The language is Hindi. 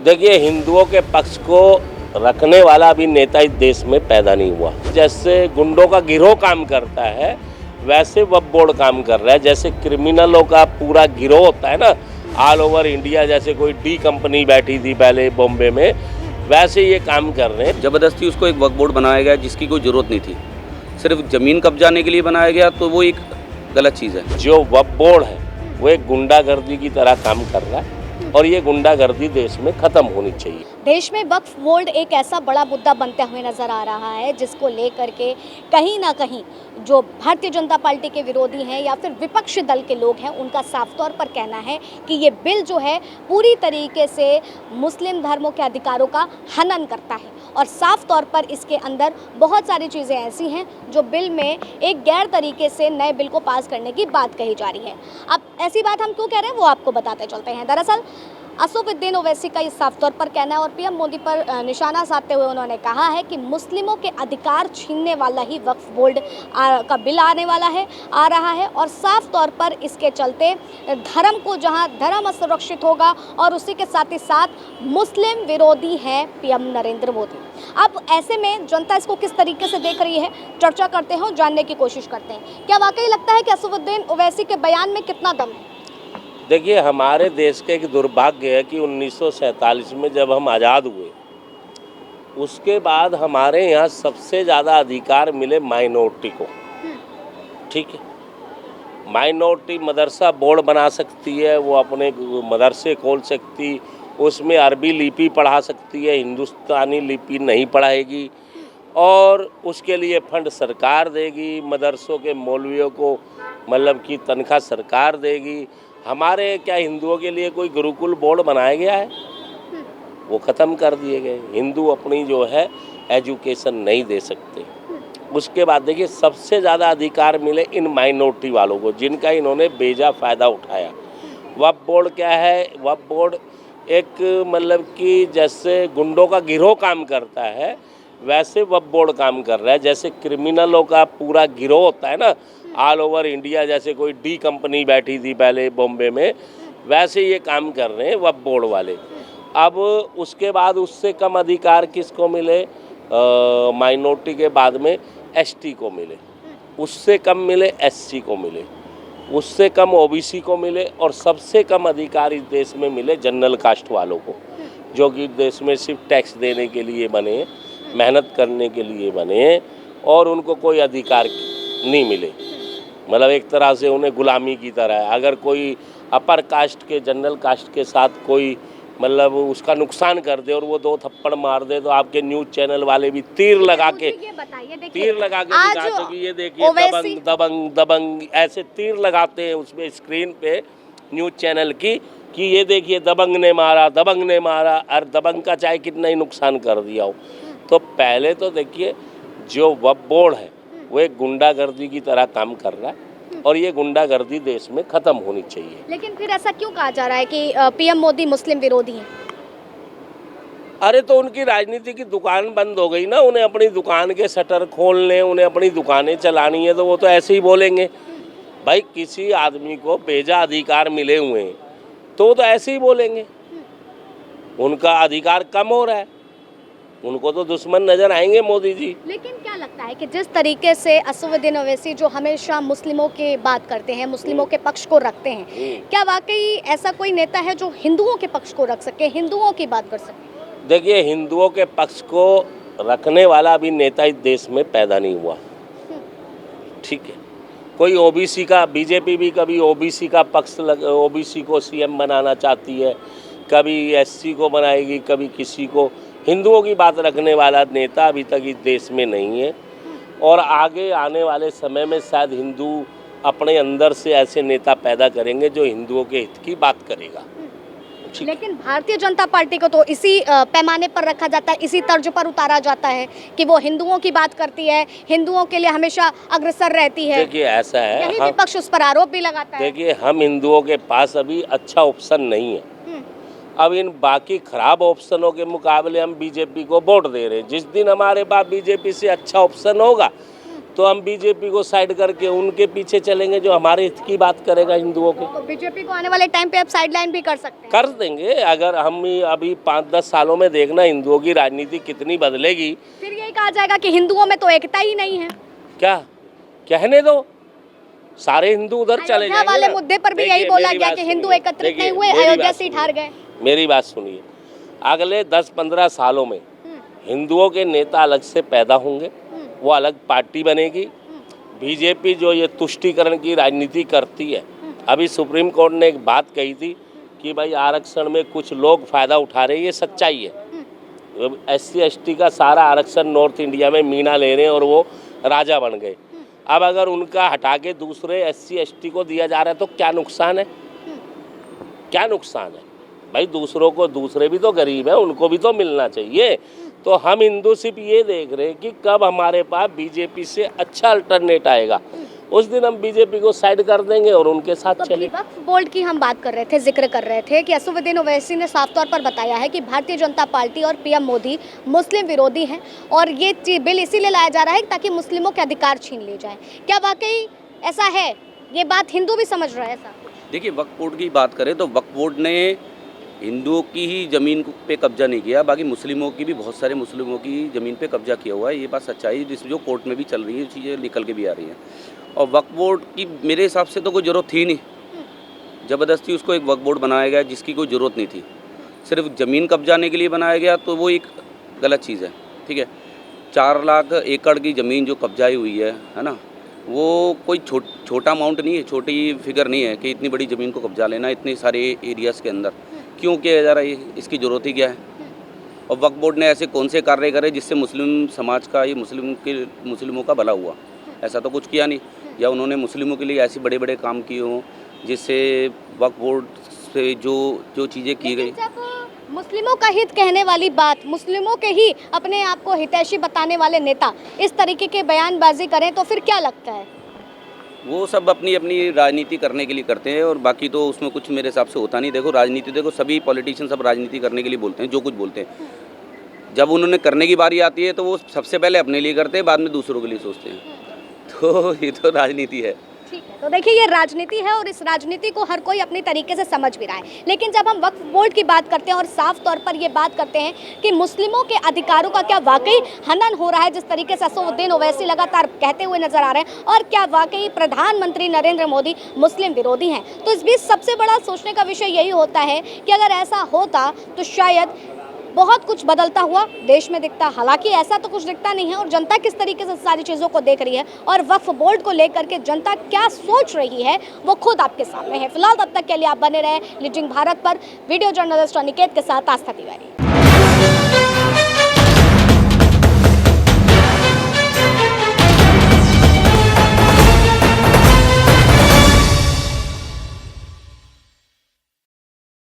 देखिए, हिंदुओं के पक्ष को रखने वाला अभी नेता इस देश में पैदा नहीं हुआ। जैसे गुंडों का गिरोह काम करता है, वैसे वक्फ बोर्ड काम कर रहा है। जैसे क्रिमिनलों का पूरा गिरोह होता है ना, ऑल ओवर इंडिया, जैसे कोई डी कंपनी बैठी थी पहले बॉम्बे में, वैसे ये काम कर रहे हैं। ज़बरदस्ती उसको एक वक्फ बोर्ड बनाया गया जिसकी कोई ज़रूरत नहीं थी, सिर्फ ज़मीन कब्जाने के लिए बनाया गया, तो वो एक गलत चीज़ है। जो वक्फ बोर्ड है वो एक गुंडागर्दी की तरह काम कर रहा है और ये गुंडागर्दी देश में खत्म होनी चाहिए। देश में वक्फ बोर्ड एक ऐसा बड़ा मुद्दा बनते हुए नजर आ रहा है जिसको लेकर के कहीं ना कहीं जो भारतीय जनता पार्टी के विरोधी हैं या फिर विपक्षी दल के लोग हैं, उनका साफ तौर पर कहना है कि ये बिल जो है पूरी तरीके से मुस्लिम धर्मों के अधिकारों का हनन करता है और साफ तौर पर इसके अंदर बहुत सारी चीज़ें ऐसी हैं जो बिल में एक गैर तरीके से नए बिल को पास करने की बात कही जा रही है। अब ऐसी बात हम क्यों कह रहे हैं वो आपको बताते चलते हैं। दरअसल असदुद्दीन ओवैसी का ये साफ तौर पर कहना है और पीएम मोदी पर निशाना साधते हुए उन्होंने कहा है कि मुस्लिमों के अधिकार छीनने वाला ही वक्फ बोर्ड का बिल आने वाला है, आ रहा है और साफ तौर पर इसके चलते धर्म को, जहां धर्म असुरक्षित होगा और उसी के साथ ही साथ मुस्लिम विरोधी हैं पीएम नरेंद्र मोदी। अब ऐसे में जनता इसको किस तरीके से देख रही है, चर्चा करते हैं और जानने की कोशिश करते हैं। क्या वाकई लगता है कि असदुद्दीन ओवैसी के बयान में कितना दम है? देखिए, हमारे देश का एक दुर्भाग्य है कि 1947 में जब हम आज़ाद हुए, उसके बाद हमारे यहाँ सबसे ज़्यादा अधिकार मिले माइनॉरिटी को। ठीक है, माइनॉरिटी मदरसा बोर्ड बना सकती है, वो अपने मदरसे खोल सकती, उसमें अरबी लिपि पढ़ा सकती है, हिंदुस्तानी लिपि नहीं पढ़ाएगी और उसके लिए फंड सरकार देगी, मदरसों के मौलवियों को मतलब कि तनख्वाह सरकार देगी। हमारे क्या हिंदुओं के लिए कोई गुरुकुल बोर्ड बनाया गया है? वो ख़त्म कर दिए गए। हिंदू अपनी जो है एजुकेशन नहीं दे सकते। उसके बाद देखिए, सबसे ज़्यादा अधिकार मिले इन माइनॉरिटी वालों को जिनका इन्होंने बेजा फ़ायदा उठाया। वक्फ बोर्ड क्या है? वक्फ बोर्ड एक मतलब कि जैसे गुंडों का गिरोह काम करता है, वैसे वक्फ बोर्ड काम कर रहा है। जैसे क्रिमिनलों का पूरा गिरोह होता है ना, ऑल ओवर इंडिया, जैसे कोई डी कंपनी बैठी थी पहले बॉम्बे में, वैसे ये काम कर रहे हैं वक्फ बोर्ड वाले। अब उसके बाद उससे कम अधिकार किसको मिले? माइनॉरिटी के बाद में एसटी को मिले, उससे कम मिले एससी को मिले, उससे कम ओबीसी को मिले और सबसे कम अधिकार इस देश में मिले जनरल कास्ट वालों को, जो कि देश में सिर्फ टैक्स देने के लिए बने, मेहनत करने के लिए बने और उनको कोई अधिकार नहीं मिले। मतलब एक तरह से उन्हें गुलामी की तरह है। अगर कोई अपर कास्ट के, जनरल कास्ट के साथ कोई मतलब उसका नुकसान कर दे और वो 2 थप्पड़ मार दे, तो आपके न्यूज़ चैनल वाले भी तीर लगा के दिखाते कि ये देखिए दबंग दबंग दबंग, ऐसे तीर लगाते हैं उसमें स्क्रीन पे न्यूज़ चैनल की कि ये देखिए दबंग ने मारा, दबंग ने मारा, और दबंग का चाहे कितना ही नुकसान कर दिया हो। तो पहले तो देखिए, जो वक्फ बोर्ड है वो एक गुंडागर्दी की तरह काम कर रहा है और ये गुंडागर्दी देश में ख़त्म होनी चाहिए। लेकिन फिर ऐसा क्यों कहा जा रहा है कि पीएम मोदी मुस्लिम विरोधी हैं? अरे तो उनकी राजनीति की दुकान बंद हो गई ना, उन्हें अपनी दुकान के शटर खोलने, उन्हें अपनी दुकानें चलानी है, तो वो तो ऐसे ही बोलेंगे। भाई, किसी आदमी को बेजा अधिकार मिले हुए हैं तो वो तो ऐसे ही बोलेंगे। उनका अधिकार कम हो रहा है, उनको तो दुश्मन नजर आएंगे मोदी जी। लेकिन क्या लगता है कि जिस तरीके से असदुद्दीन ओवैसी जो हमेशा मुस्लिमों की बात करते हैं, मुस्लिमों के पक्ष को रखते हैं, क्या वाकई ऐसा कोई नेता है जो हिंदुओं के पक्ष को रख सके, हिंदुओं की बात कर सके? देखिए, हिंदुओं के पक्ष को रखने वाला अभी नेता इस देश में पैदा नहीं हुआ। ठीक है, कोई ओबीसी का, बीजेपी भी कभी ओबीसी का पक्ष ओबीसी को सीएम बनाना चाहती है, कभी एससी को बनाएगी, कभी किसी को। हिंदुओं की बात रखने वाला नेता अभी तक इस देश में नहीं है और आगे आने वाले समय में शायद हिंदू अपने अंदर से ऐसे नेता पैदा करेंगे जो हिंदुओं के हित की बात करेगा। लेकिन भारतीय जनता पार्टी को तो इसी पैमाने पर रखा जाता है, इसी तर्ज पर उतारा जाता है कि वो हिंदुओं की बात करती है, हिंदुओं के लिए हमेशा अग्रसर रहती है। देखिए, ऐसा है, यही विपक्ष उस पर आरोप भी लगाता है। देखिए, हम हिंदुओं के पास अभी अच्छा ऑप्शन नहीं है। अब इन बाकी खराब ऑप्शनों के मुकाबले हम बीजेपी को वोट दे रहे हैं। जिस दिन हमारे पास बीजेपी से अच्छा ऑप्शन होगा तो हम बीजेपी को साइड करके उनके पीछे चलेंगे जो हमारे हित की बात करेगा हिंदुओं के। तो बीजेपी को आने वाले टाइम पे आप साइडलाइन भी कर सकते हैं। कर देंगे। अगर हम ही अभी 5-10 सालों में देखना हिंदुओं की राजनीति कितनी बदलेगी। फिर यही कहा जाएगा कि हिंदुओं में तो एकता ही नहीं है। क्या कहने दो, सारे हिंदू उधर चले अयोध्या जाएंगे वाले ना। मुद्दे पर भी देखिए, यही बोला मेरी गया बात कि हिंदू सुनिए। एकत्रित नहीं देखिए, हुए, मेरी अयोध्या बात सीट सुनिए। हार गए। मेरी बात सुनिए, अगले 10-15 सालों में हिंदुओं के नेता अलग से पैदा होंगे, वो अलग पार्टी बनेगी। बीजेपी जो ये तुष्टीकरण की राजनीति करती है, अभी सुप्रीम कोर्ट ने एक बात कही थी कि भाई आरक्षण में कुछ लोग फ़ायदा उठा रहे हैं, ये सच्चाई है। SC ST का सारा आरक्षण नॉर्थ इंडिया में मीना ले रहे हैं और वो राजा बन गए। अब अगर उनका हटा के दूसरे SC ST को दिया जा रहा है तो क्या नुकसान है? क्या नुकसान है भाई? दूसरों को, दूसरे भी तो गरीब है, उनको भी तो मिलना चाहिए। तो हम हिंदू सिर्फ ये देख रहे हैं कि कब हमारे पास बीजेपी से अच्छा अल्टरनेट आएगा, उस दिन हम बीजेपी को साइड कर देंगे और उनके साथ तो चलेंगे। वक्फ बोर्ड की हम बात कर रहे थे, जिक्र कर रहे थे कि असदुद्दीन ओवैसी ने साफ तौर पर बताया है कि भारतीय जनता पार्टी और PM मोदी मुस्लिम विरोधी हैं और ये बिल इसीलिए लाया जा रहा है ताकि मुस्लिमों के अधिकार छीन लिए जाएं। क्या वाकई ऐसा है? ये बात हिंदू भी समझ रहा है ऐसा? देखिए, वक्फ बोर्ड की बात करें तो वक्फ बोर्ड ने हिंदुओं की ही ज़मीन पे कब्जा नहीं किया, बाकी मुस्लिमों की भी, बहुत सारे मुस्लिमों की ज़मीन पे कब्जा किया हुआ है। ये बात सच्चाई है, जिस जो कोर्ट में भी चल रही है, चीज़ें निकल के भी आ रही हैं। और वक्फ बोर्ड की मेरे हिसाब से तो कोई ज़रूरत थी नहीं। ज़बरदस्ती उसको एक वक्फ बोर्ड बनाया गया जिसकी कोई ज़रूरत नहीं थी, सिर्फ ज़मीन कब्जाने के लिए बनाया गया, तो वो एक गलत चीज़ है। ठीक है, 4 लाख एकड़ की ज़मीन जो कब्जाई हुई है ना, वो कोई छोटा अमाउंट नहीं है, छोटी फिगर नहीं है कि इतनी बड़ी ज़मीन को कब्जा लेना इतने सारे एरियाज़ के अंदर। क्यों किया जा रहा है? इसकी ज़रूरत ही क्या है? और वक्फ बोर्ड ने ऐसे कौन से कार्य करे जिससे मुस्लिम समाज का, ये मुस्लिमों का भला हुआ? ऐसा तो कुछ किया नहीं। या उन्होंने मुस्लिमों के लिए ऐसे बड़े बड़े काम किए हों जिससे वक्फ बोर्ड से जो चीज़ें की गई। जब मुस्लिमों का हित कहने वाली बात, मुस्लिमों के ही अपने आप को हितैषी बताने वाले नेता इस तरीके के बयानबाजी करें तो फिर क्या लगता है? वो सब अपनी अपनी राजनीति करने के लिए करते हैं और बाकी तो उसमें कुछ मेरे हिसाब से होता नहीं। देखो, राजनीति, देखो सभी पॉलिटिशियन सब राजनीति करने के लिए बोलते हैं, जो कुछ बोलते हैं। जब उन्होंने करने की बारी आती है तो वो सबसे पहले अपने लिए करते हैं, बाद में दूसरों के लिए सोचते हैं। तो ये तो राजनीति है। ठीक है, तो देखिए ये राजनीति है और इस राजनीति को हर कोई अपनी तरीके से समझ भी रहा है। लेकिन जब हम वक्फ बोर्ड की बात करते हैं और साफ तौर पर ये बात करते हैं कि मुस्लिमों के अधिकारों का क्या वाकई हनन हो रहा है, जिस तरीके से असदुद्दीन ओवैसी लगातार कहते हुए नजर आ रहे हैं, और क्या वाकई प्रधानमंत्री नरेंद्र मोदी मुस्लिम विरोधी हैं, तो इस बीच सबसे बड़ा सोचने का विषय यही होता है कि अगर ऐसा होता तो शायद बहुत कुछ बदलता हुआ देश में दिखता। हालांकि ऐसा तो कुछ दिखता नहीं है और जनता किस तरीके से सारी चीज़ों को देख रही है और वक्फ बोर्ड को लेकर के जनता क्या सोच रही है वो खुद आपके सामने है। फिलहाल तब तक के लिए आप बने रहे लीडिंग भारत पर। वीडियो जर्नलिस्ट अनिकेत के साथ आस्था तिवारी।